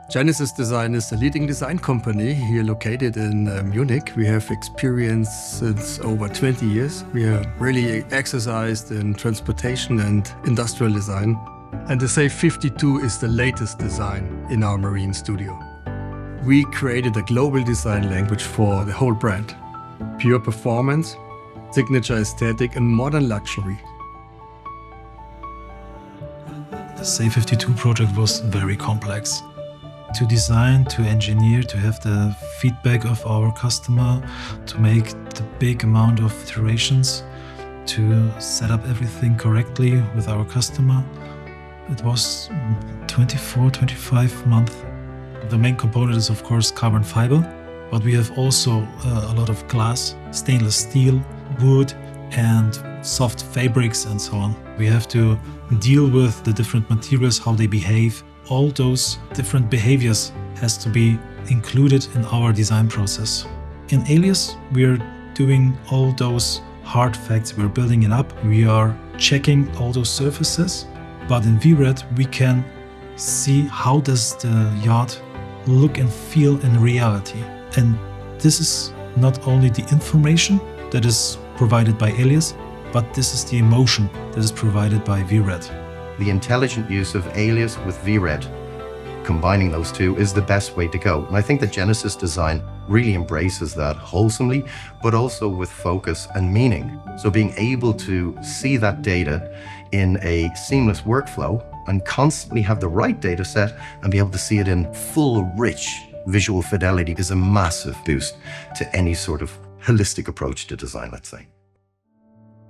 Genesis Design is a leading design company here located in Munich. We have experience since over 20 years. We are really exercised in transportation and industrial design. And the SAFE 52 is the latest design in our marine studio. We created a global design language for the whole brand. Pure performance, signature aesthetic and modern luxury. The SAFE 52 project was very complex. To design, to engineer, to have the feedback of our customer, to make the big amount of iterations, to set up everything correctly with our customer. It was 24, 25 months. The main component is of course carbon fiber, but we have also a lot of glass, stainless steel, wood and soft fabrics and so on. We have to deal with the different materials, how they behave. All those different behaviors has to be included in our design process. In Alias, we are doing all those hard facts, we're building it up, we are checking all those surfaces, but in VRED we can see how does the yacht look and feel in reality. And this is not only the information that is provided by Alias, but this is the emotion that is provided by VRED. The intelligent use of Alias with VRED, combining those two, is the best way to go. And I think that Genesis Design really embraces that wholesomely, but also with focus and meaning. So being able to see that data in a seamless workflow and constantly have the right data set and be able to see it in full, rich visual fidelity is a massive boost to any sort of holistic approach to design, let's say.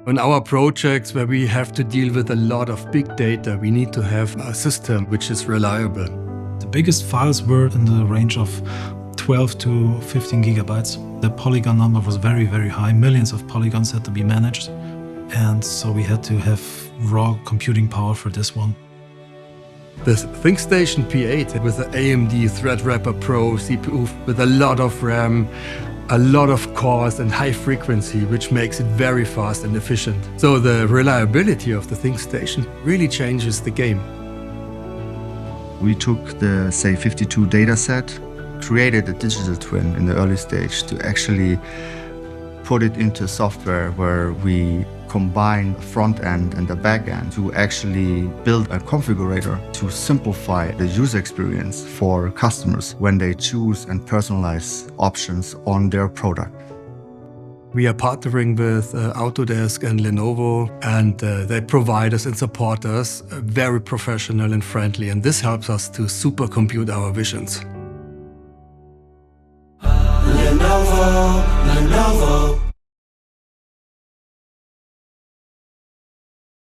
On our projects where we have to deal with a lot of big data, we need to have a system which is reliable. The biggest files were in the range of 12 to 15 gigabytes. The polygon number was very, very high. Millions of polygons had to be managed. And so we had to have raw computing power for this one. The ThinkStation P8 with the AMD Threadripper Pro CPU with a lot of RAM, a lot of cores and high frequency, which makes it very fast and efficient. So the reliability of the ThinkStation really changes the game. We took the SAFE 52 dataset, created a digital twin in the early stage to actually put it into software where we combine the front end and the back end to actually build a configurator to simplify the user experience for customers when they choose and personalize options on their product. We are partnering with Autodesk and Lenovo, and they provide us and support us very professional and friendly, and this helps us to supercompute our visions. Lenovo.